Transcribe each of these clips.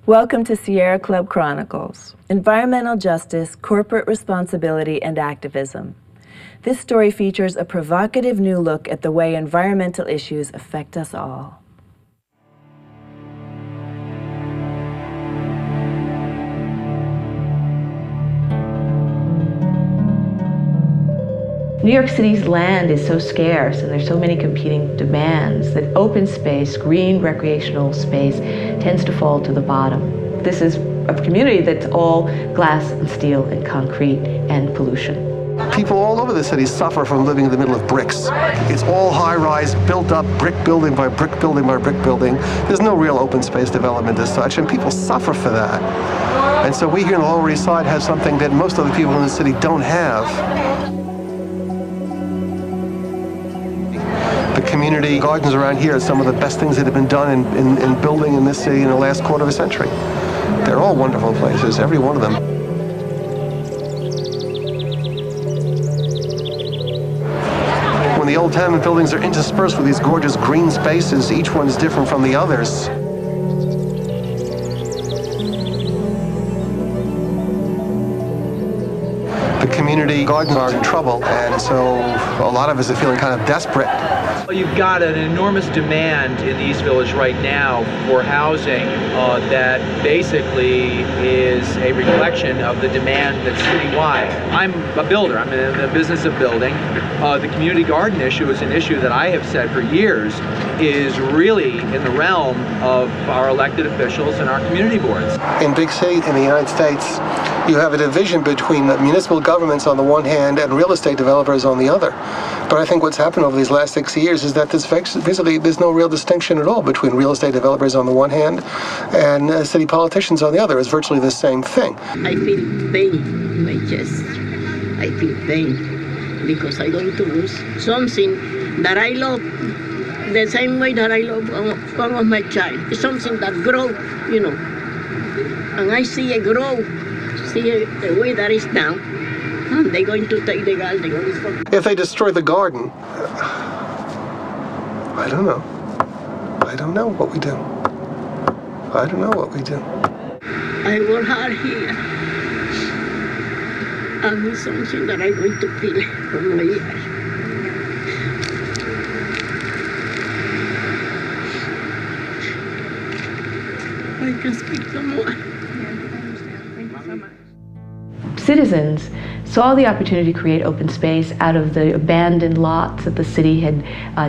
Welcome to Sierra Club Chronicles, environmental justice, corporate responsibility, and activism. This story features a provocative new look at the way environmental issues affect us all. New York City's land is so scarce and there's so many competing demands that open space, green recreational space, tends to fall to the bottom. This is a community that's all glass and steel and concrete and pollution. People all over the city suffer from living in the middle of bricks. It's all high-rise, built up, brick building by brick building by brick building. There's no real open space development as such, and people suffer for that. And so we here in the Lower East Side have something that most other people in the city don't have. The community gardens around here are some of the best things that have been done in building in this city in the last quarter of a century. They're all wonderful places, every one of them. When the old tenement buildings are interspersed with these gorgeous green spaces, each one is different from the others. The community gardens are in trouble, and so a lot of us are feeling kind of desperate. You've got an enormous demand in the East Village right now for housing that basically is a reflection of the demand that's citywide. I'm a builder. I'm in the business of building. The community garden issue is an issue that I have said for years is really in the realm of our elected officials and our community boards. In big cities in the United States, you have a division between the municipal governments on the one hand and real estate developers on the other. But I think what's happened over these last 6 years is that there's no real distinction at all between real estate developers on the one hand and city politicians on the other. It's virtually the same thing. I feel pain in my chest. I feel pain because I'm going to lose something that I love the same way that I love one of my child. It's something that grows, you know. And I see it grow, see it the way that it's now. And they're going to take the garden. If they destroy the garden, I don't know. I don't know what we do. I don't know what we do. I work hard here. And it's something that I'm going to feel from my ears. I can speak no more. Citizens saw the opportunity to create open space out of the abandoned lots that the city had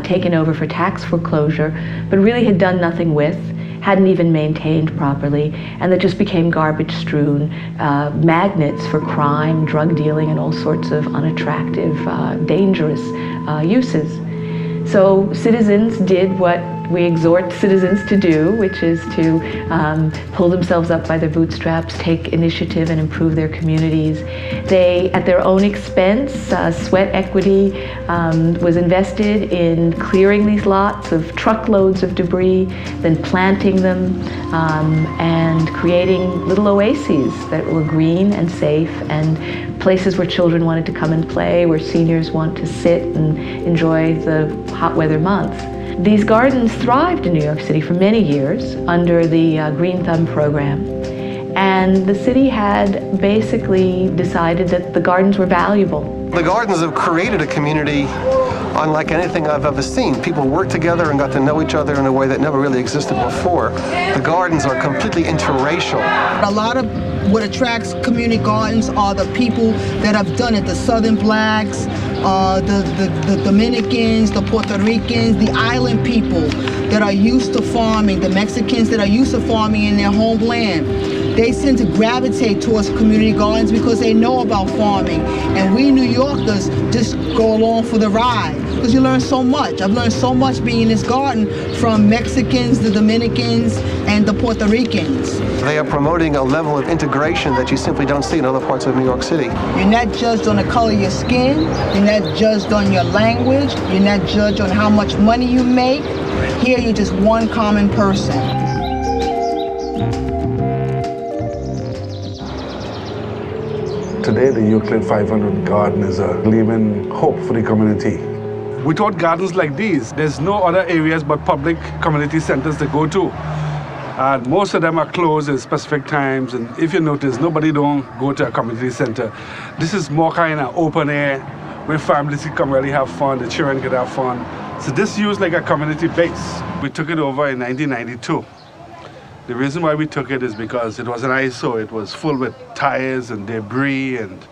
taken over for tax foreclosure, but really had done nothing with, hadn't even maintained properly, and that just became garbage-strewn magnets for crime, drug dealing, and all sorts of unattractive, dangerous uses. So citizens did what we exhort citizens to do, which is to pull themselves up by their bootstraps, take initiative and improve their communities. They, at their own expense, sweat equity was invested in clearing these lots of truckloads of debris, then planting them and creating little oases that were green and safe and places where children wanted to come and play, where seniors want to sit and enjoy the hot weather months. These gardens thrived in New York City for many years under the Green Thumb program. And the city had basically decided that the gardens were valuable. The gardens have created a community unlike anything I've ever seen. People worked together and got to know each other in a way that never really existed before. The gardens are completely interracial. A lot of what attracts community gardens are the people that have done it, the Southern blacks, the Dominicans, the Puerto Ricans, the island people that are used to farming, the Mexicans that are used to farming in their homeland. They tend to gravitate towards community gardens because they know about farming. And we New Yorkers just go along for the ride because you learn so much. I've learned so much being in this garden from Mexicans, the Dominicans, and the Puerto Ricans. They are promoting a level of integration that you simply don't see in other parts of New York City. You're not judged on the color of your skin. You're not judged on your language. You're not judged on how much money you make. Here, you're just one common person. Today, the Euclid 500 garden is a living hope for the community. Without gardens like these, there's no other areas but public community centers to go to. And most of them are closed at specific times. And if you notice, nobody don't go to a community center. This is more kind of open air where families can come really have fun, the children can have fun. So this used like a community base. We took it over in 1992. The reason why we took it is because it was an eyesore. It was full with tires and debris, and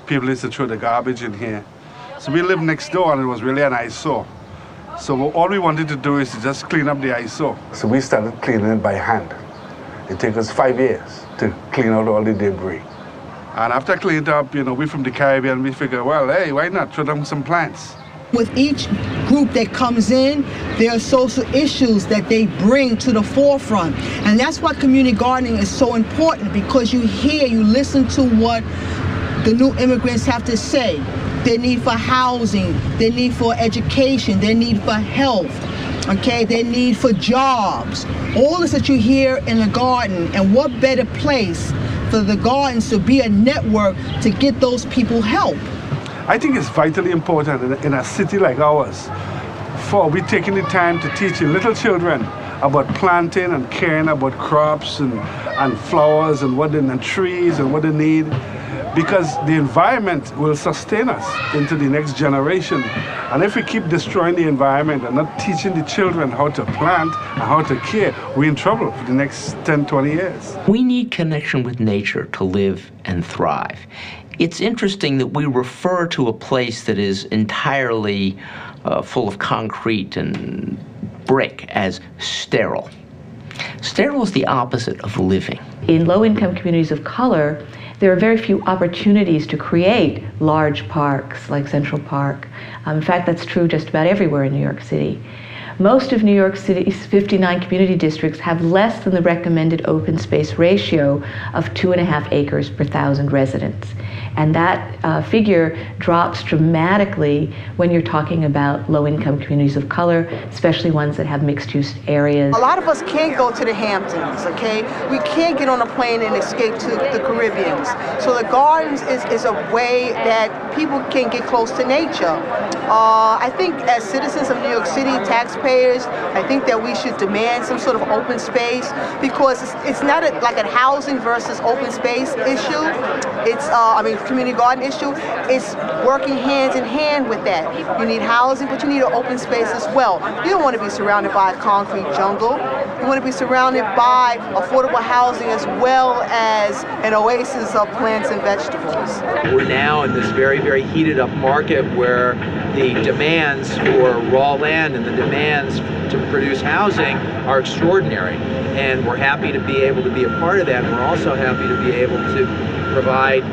people used to throw the garbage in here. So we lived next door, and it was really an eyesore. So all we wanted to do is to just clean up the eyesore. So we started cleaning it by hand. It took us 5 years to clean out all the debris. And after cleaning it up, you know, we from the Caribbean, we figured, well, hey, why not throw down some plants? With each group that comes in, there are social issues that they bring to the forefront. And that's why community gardening is so important, because you hear, you listen to what the new immigrants have to say. Their need for housing, their need for education, their need for health, okay, their need for jobs. All this that you hear in the garden, and what better place for the gardens to be a network to get those people help. I think it's vitally important in a city like ours for we taking the time to teach little children about planting and caring about crops and flowers and and trees and what they need, because the environment will sustain us into the next generation. And if we keep destroying the environment and not teaching the children how to plant and how to care, we're in trouble for the next 10, 20 years. We need connection with nature to live and thrive. It's interesting that we refer to a place that is entirely full of concrete and brick as sterile. Sterile is the opposite of living. In low-income communities of color, there are very few opportunities to create large parks like Central Park. In fact, that's true just about everywhere in New York City. Most of New York City's 59 community districts have less than the recommended open space ratio of 2.5 acres per 1,000 residents. And that figure drops dramatically when you're talking about low-income communities of color, especially ones that have mixed-use areas. A lot of us can't go to the Hamptons, okay? We can't get on a plane and escape to the Caribbean. So the gardens is a way that people can get close to nature. I think as citizens of New York City, taxpayers, I think that we should demand some sort of open space, because it's not like a housing versus open space issue. It's, community garden issue. It's working hands in hand with that. You need housing, but you need an open space as well. You don't want to be surrounded by a concrete jungle. You want to be surrounded by affordable housing as well as an oasis of plants and vegetables. We're now in this very, very heated up market where the demands for raw land and the demands to produce housing are extraordinary. And we're happy to be able to be a part of that. And we're also happy to be able to provide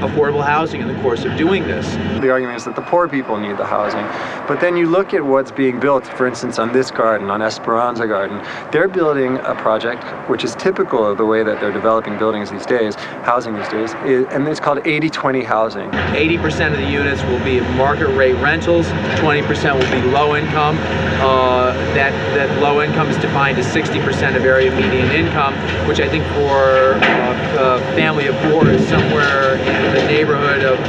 affordable housing in the course of doing this. The argument is that the poor people need the housing, but then you look at what's being built, for instance, on this garden, on Esperanza Garden. They're building a project which is typical of the way that they're developing buildings these days, housing these days, and it's called 80-20 housing. 80% of the units will be market rate rentals, 20% will be low income. That low income is defined as 60% of area median income, which I think for a family of four is somewhere in the neighborhood of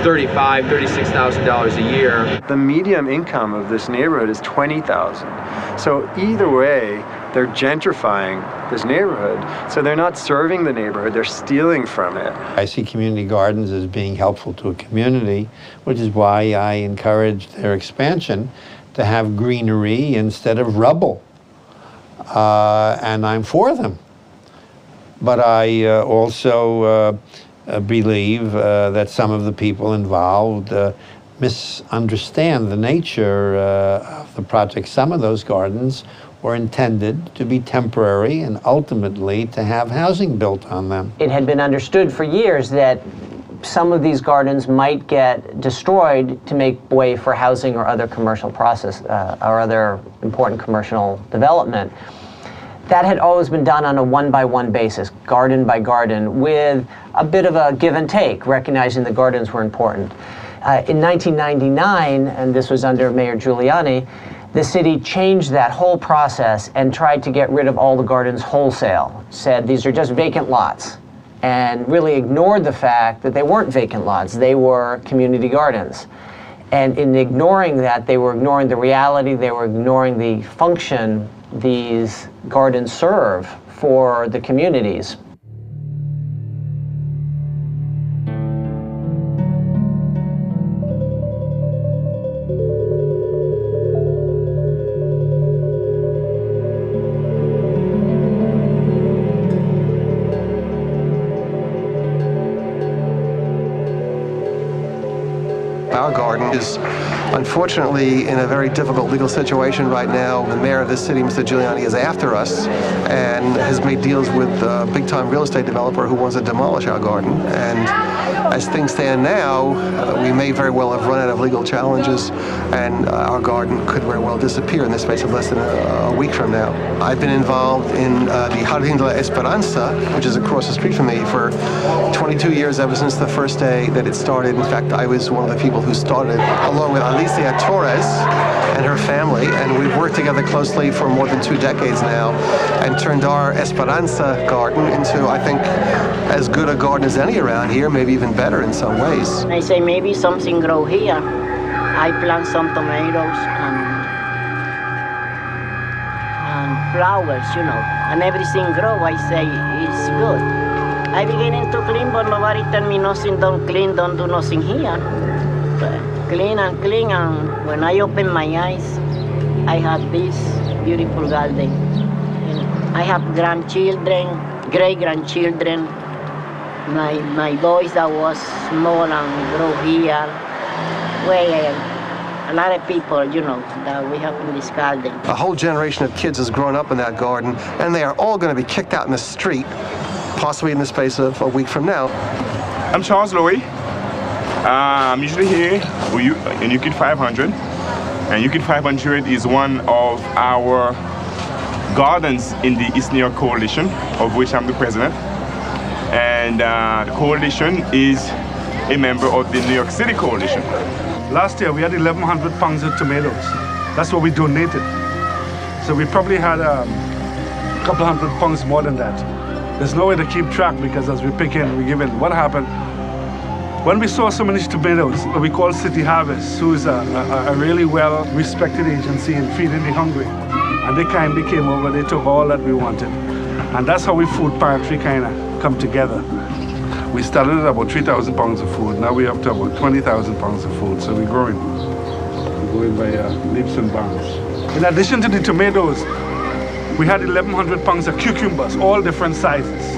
$35,000, $36,000 a year. The median income of this neighborhood is $20,000. So either way, they're gentrifying this neighborhood. So they're not serving the neighborhood, they're stealing from it. I see community gardens as being helpful to a community, which is why I encourage their expansion to have greenery instead of rubble. And I'm for them. But I also believe that some of the people involved misunderstand the nature of the project. Some of those gardens were intended to be temporary and ultimately to have housing built on them. It had been understood for years that some of these gardens might get destroyed to make way for housing or other commercial process or other important commercial development. That had always been done on a one-by-one basis, garden by garden, with a bit of a give and take, recognizing the gardens were important. In 1999, and this was under Mayor Giuliani, the city changed that whole process and tried to get rid of all the gardens wholesale, said these are just vacant lots, and really ignored the fact that they weren't vacant lots, they were community gardens. And in ignoring that, they were ignoring the reality, they were ignoring the function these gardens serve for the communities. Our garden is unfortunately in a very difficult legal situation right now. The mayor of this city, Mr. Giuliani, is after us and has made deals with a big-time real estate developer who wants to demolish our garden. And as things stand now, we may very well have run out of legal challenges, and our garden could very well disappear in the space of less than a week from now. I've been involved in the Jardín de la Esperanza, which is across the street from me, for 22 years, ever since the first day that it started. In fact, I was one of the people who started, along with Alicia Torres and her family, and we've worked together closely for more than 2 decades now, and turned our Esperanza garden into, I think, as good a garden as any around here, maybe even better in some ways. I say maybe something grow here. I plant some tomatoes and flowers, you know, and everything grow. I say it's good. I beginning to clean, but nobody tell me nothing, don't clean, don't do nothing here. But clean, and when I open my eyes, I have this beautiful garden. And I have grandchildren, great-grandchildren. My boys that was small and grow here. Well, a lot of people, you know, that we have in this garden. A whole generation of kids has grown up in that garden, and they are all going to be kicked out in the street, possibly in the space of a week from now. I'm Charles Lowy. I'm usually here in UKID 500, and UKID 500 is one of our gardens in the East New York Coalition, of which I'm the president. And the coalition is a member of the New York City Coalition. Last year we had 1,100 pounds of tomatoes. That's what we donated. So we probably had a couple hundred pounds more than that. There's no way to keep track because as we pick in, we give in. What happened? When we saw so many tomatoes, what we call City Harvest, who is a really well-respected agency in feeding the hungry, and they kindly came over, they took all that we wanted. And that's how we food pantry kind of come together. We started at about 3,000 pounds of food. Now we're up to about 20,000 pounds of food. So we're growing. We're going by leaps and bounds. In addition to the tomatoes, we had 1,100 pounds of cucumbers, all different sizes.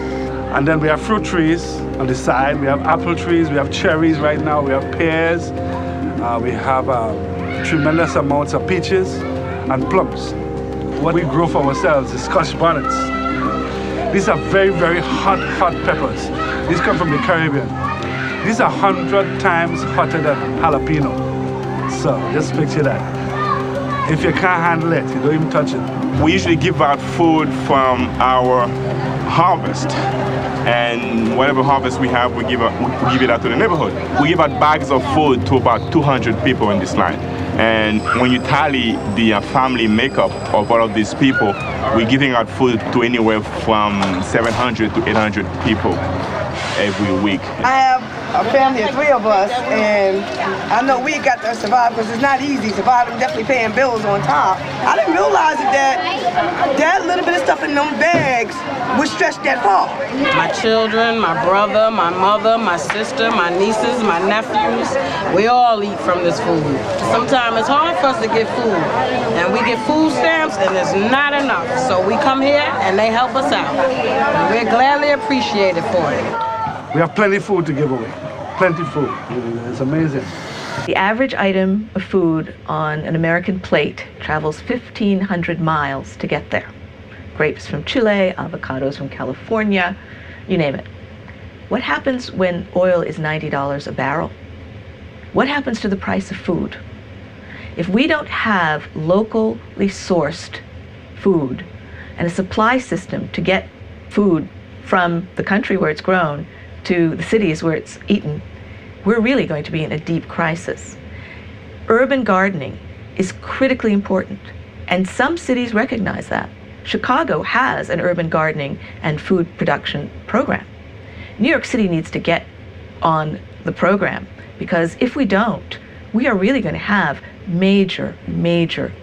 And then we have fruit trees on the side. We have apple trees. We have cherries right now. We have pears. We have tremendous amounts of peaches and plums. What we grow for ourselves is Scotch bonnets. These are very, very hot peppers. These come from the Caribbean. These are 100 times hotter than jalapeno. So just picture that. If you can't handle it, you don't even touch it. We usually give out food from our harvest, and whatever harvest we have, we give it out to the neighborhood. We give out bags of food to about 200 people in this line. And when you tally the family makeup of all of these people, we're giving out food to anywhere from 700 to 800 people every week. I have a family of 3 of us, and I know we got to survive because it's not easy surviving, definitely paying bills on top. I didn't realize that little bit of stuff in them bags would stretch that far. My children, my brother, my mother, my sister, my nieces, my nephews, we all eat from this food. Sometimes it's hard for us to get food, and we get food stamps and it's not enough. So we come here and they help us out. And we're gladly appreciated for it. We have plenty of food to give away. Plenty of food. It's amazing. The average item of food on an American plate travels 1,500 miles to get there. Grapes from Chile, avocados from California, you name it. What happens when oil is $90 a barrel? What happens to the price of food? If we don't have locally sourced food and a supply system to get food from the country where it's grown to the cities where it's eaten, we're really going to be in a deep crisis. Urban gardening is critically important, and some cities recognize that. Chicago has an urban gardening and food production program. New York City needs to get on the program, because if we don't, we are really going to have major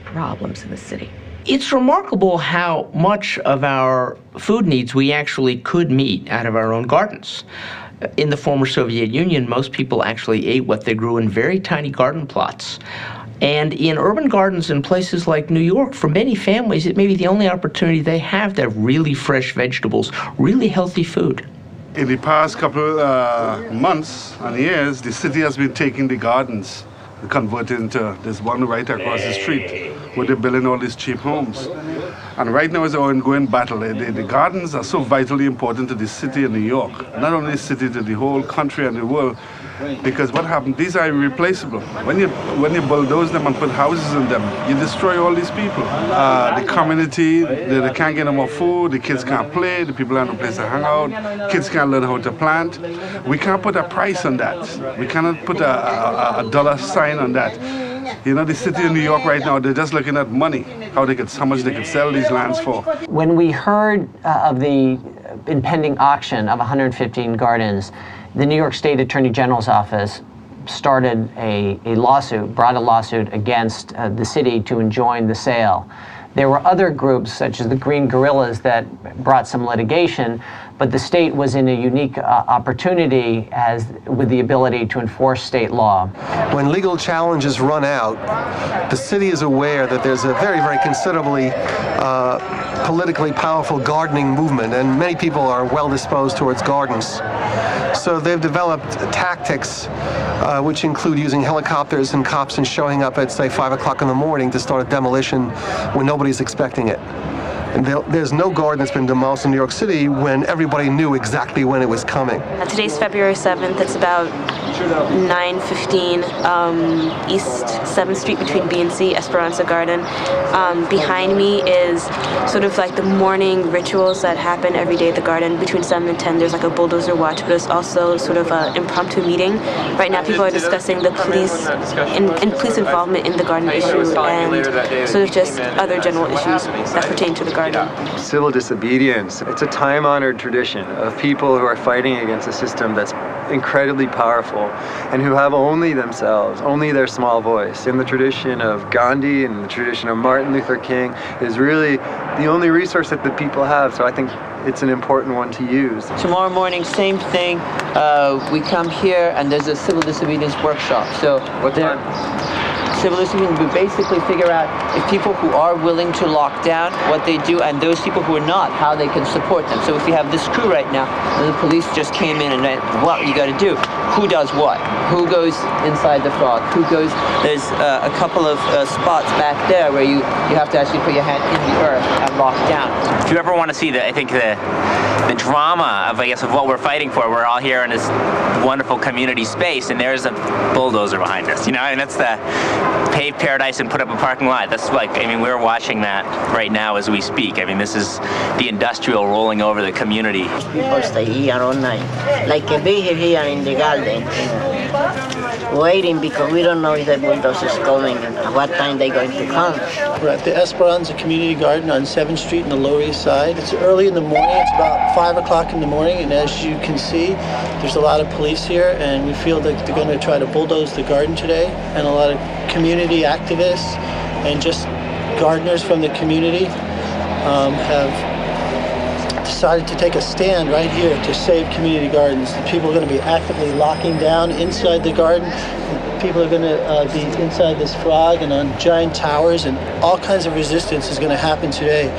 problems in the city. It's remarkable how much of our food needs we actually could meet out of our own gardens. In the former Soviet Union, most people actually ate what they grew in very tiny garden plots. And in urban gardens in places like New York, for many families, it may be the only opportunity they have to have really fresh vegetables, really healthy food. In the past couple months and years, the city has been taking the gardens and converting into this one right across the street where they're building all these cheap homes. And right now is an ongoing battle. The gardens are so vitally important to the city of New York, not only the city, to the whole country and the world. Because what happened, these are irreplaceable. When you bulldoze them and put houses in them, you destroy all these people. The community, they can't get no more food, the kids can't play, the people have no place to hang out, kids can't learn how to plant. We can't put a price on that. We cannot put a dollar sign on that. You know, the city of New York right now, they're just looking at money, how much they could sell these lands for. When we heard of the impending auction of 115 gardens, the New York State Attorney General's office started brought a lawsuit against the city to enjoin the sale. There were other groups, such as the Green Guerrillas, that brought some litigation, but the state was in a unique opportunity with the ability to enforce state law. When legal challenges run out, the city is aware that there's a very, very considerably politically powerful gardening movement, and many people are well disposed towards gardens. So they've developed tactics which include using helicopters and cops and showing up at, say, 5 o'clock in the morning to start a demolition when nobody's expecting it. And there's no garden that's been demolished in New York City when everybody knew exactly when it was coming. Today's February 7th. It's about 9:15 East 7th Street between B and C, Esperanza Garden. Behind me is sort of like the morning rituals that happen every day at the garden. Between 7 and 10, there's like a bulldozer watch, but it's also sort of an impromptu meeting. Right now, people are discussing the police and police involvement in the garden issue and sort of just other general issues that pertain to the garden. Civil disobedience, it's a time-honored tradition of people who are fighting against a system that's incredibly powerful and who have only themselves, only their small voice. In the tradition of Gandhi and the tradition of Martin Luther King, is really the only resource that the people have. So I think it's an important one to use. Tomorrow morning, same thing. We come here and there's a civil disobedience workshop. So what time? Civil disobedience, we basically figure out if people who are willing to lock down, what they do, and those people who are not, how they can support them. So if you have this crew right now, and the police just came in and went, what you got to do? Who does what? Who goes inside the frog? Who goes? There's a couple of spots back there where you have to actually put your hand in the earth and lock down. If you ever want to see the drama of, I guess, of what we're fighting for, we're all here in this wonderful community space, and there's a bulldozer behind us. You know, and that's the pave paradise and put up a parking lot. That's like, I mean, we're watching that right now as we speak. I mean, this is the industrial rolling over the community. People stay here all night, like a bee here in the garden, waiting because we don't know if the bulldozer is coming and at what time they're going to come. We're at the Esperanza Community Garden on 7th Street in the Lower East Side. It's early in the morning. It's about 5 o'clock in the morning, and as you can see, there's a lot of police here, and we feel that they're going to try to bulldoze the garden today, and a lot of community activists and just gardeners from the community have decided to take a stand right here to save community gardens. The people are going to be actively locking down inside the garden. People are going to be inside this frog and on giant towers, and all kinds of resistance is going to happen today.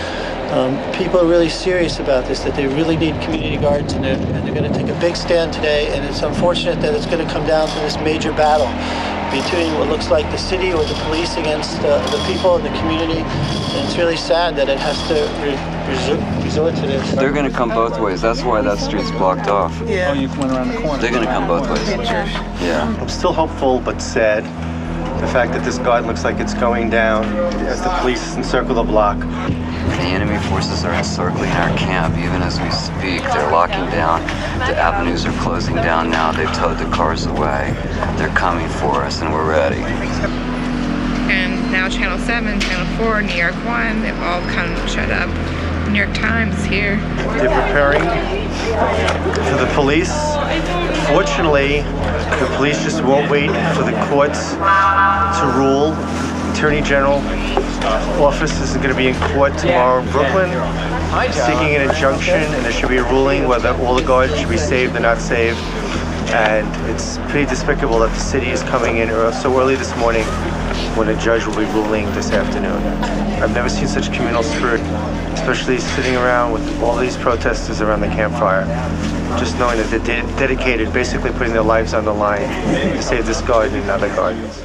People are really serious about this, that they really need community gardens, and they're going to take a big stand today, and it's unfortunate that it's going to come down to this major battle between what looks like the city or the police against the people in the community, and it's really sad that it has to resort to this. They're going to come both ways. That's why that street's blocked off. Yeah. Oh, you went around the corner. They're going to come both ways. Yeah. I'm still hopeful but sad. The fact that this garden looks like it's going down as the police encircle the block. The enemy forces are encircling our camp even as we speak. They're locking down. The avenues are closing down now. They've towed the cars away. They're coming for us, and we're ready. And now Channel 7, Channel 4, New York 1, they've all kind of shut up. New York Times is here. They're preparing for the police. Fortunately, the police just won't wait for the courts to rule. Attorney General office is going to be in court tomorrow in Brooklyn, seeking an injunction, and there should be a ruling whether all the gardens should be saved or not saved. And it's pretty despicable that the city is coming in so early this morning when a judge will be ruling this afternoon. I've never seen such communal spirit, especially sitting around with all these protesters around the campfire, just knowing that they're dedicated, basically putting their lives on the line to save this garden and other gardens.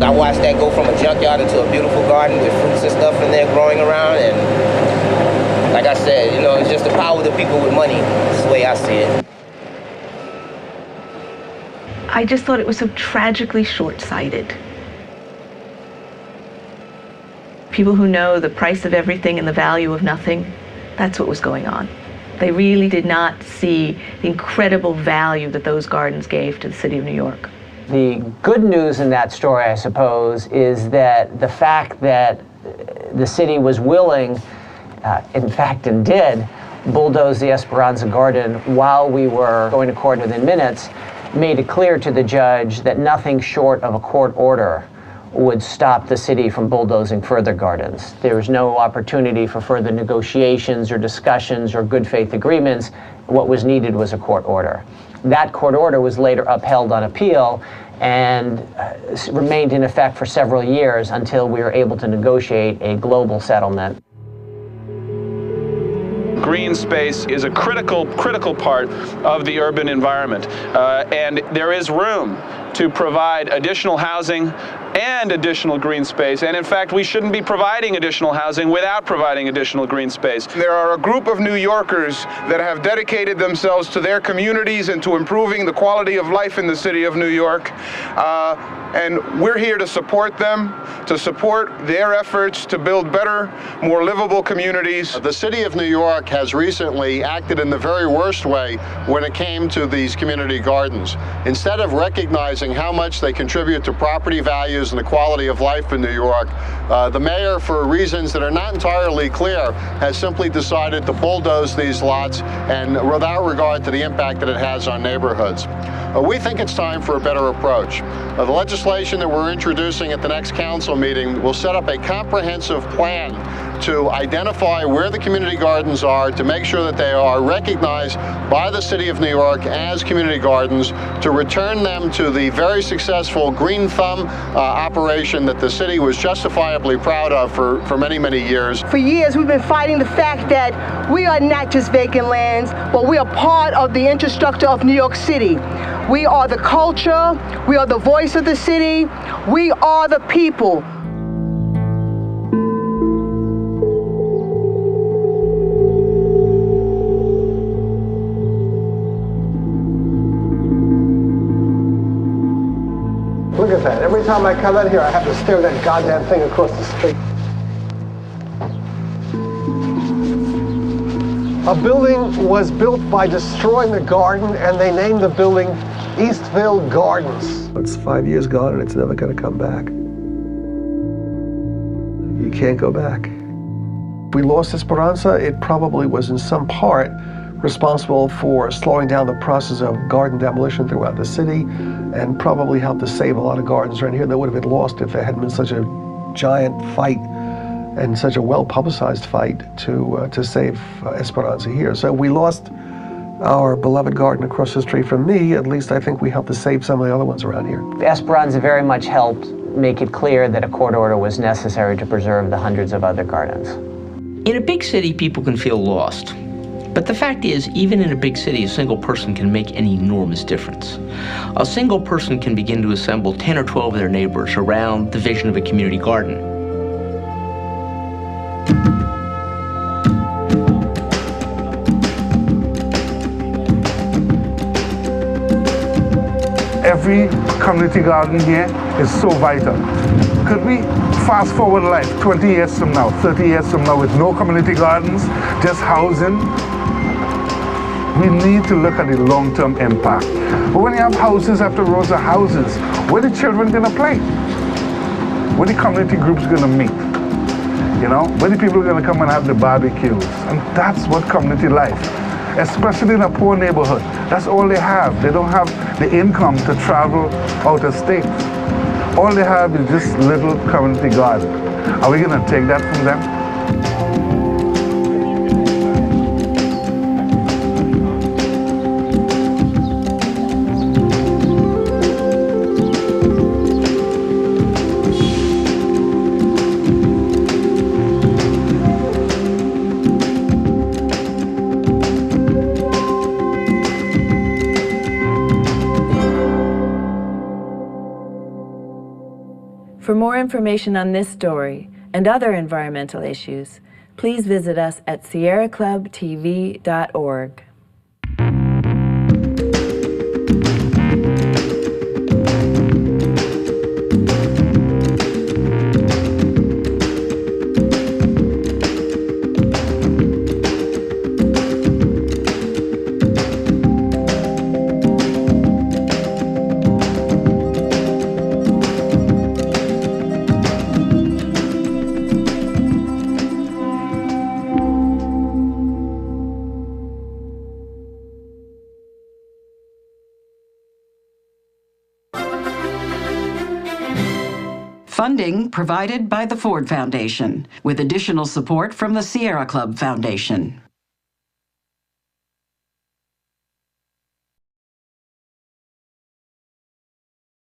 I watched that go from a junkyard into a beautiful garden with fruits and stuff in there growing around, and like I said, you know, it's just the power of the people with money. That's the way I see it. I just thought it was so tragically short-sighted. People who know the price of everything and the value of nothing, that's what was going on. They really did not see the incredible value that those gardens gave to the city of New York. The good news in that story, I suppose, is that the fact that the city was willing, in fact, and did, bulldoze the Esperanza Garden while we were going to court within minutes, made it clear to the judge that nothing short of a court order would stop the city from bulldozing further gardens. There was no opportunity for further negotiations or discussions or good faith agreements. What was needed was a court order. That court order was later upheld on appeal and remained in effect for several years until we were able to negotiate a global settlement. Green space is a critical part of the urban environment, and there is room to provide additional housing and additional green space. And in fact, we shouldn't be providing additional housing without providing additional green space. There are a group of New Yorkers that have dedicated themselves to their communities and to improving the quality of life in the city of New York. And we're here to support them, to support their efforts to build better, more livable communities. The city of New York has recently acted in the very worst way when it came to these community gardens. Instead of recognizing how much they contribute to property values and the quality of life in New York, the mayor, for reasons that are not entirely clear, has simply decided to bulldoze these lots and without regard to the impact that it has on neighborhoods. We think it's time for a better approach. The legislation that we're introducing at the next council meeting will set up a comprehensive plan to identify where the community gardens are, to make sure that they are recognized by the city of New York as community gardens, to return them to the very successful Green Thumb operation that the city was justifiably proud of for many, many years. For years, we've been fighting the fact that we are not just vacant lands, but we are part of the infrastructure of New York City. We are the culture, we are the voice of the city, we are the people. Look at that. Every time I come in here, I have to stare at that goddamn thing across the street. A building was built by destroying the garden, and they named the building Eastville Gardens. It's 5 years gone, and it's never going to come back. You can't go back. If we lost Esperanza, it probably was in some part responsible for slowing down the process of garden demolition throughout the city, and probably helped to save a lot of gardens around here that would have been lost if there hadn't been such a giant fight and such a well-publicized fight to save Esperanza here. So we lost our beloved garden across the street from me. At least I think we helped to save some of the other ones around here. Esperanza very much helped make it clear that a court order was necessary to preserve the hundreds of other gardens. In a big city, people can feel lost. But the fact is, even in a big city, a single person can make an enormous difference. A single person can begin to assemble 10 or 12 of their neighbors around the vision of a community garden. Every community garden here is so vital. Could we fast forward life 20 years from now, 30 years from now with no community gardens, just housing? We need to look at the long-term impact. But when you have houses after rows of houses, where the children gonna play? Where the community groups gonna meet? You know, where the people are gonna come and have the barbecues? And that's what community life, especially in a poor neighborhood, that's all they have. They don't have the income to travel out of state. All they have is this little community garden. Are we gonna take that from them? For more information on this story and other environmental issues, please visit us at sierraclubtv.org. Funding provided by the Ford Foundation, with additional support from the Sierra Club Foundation.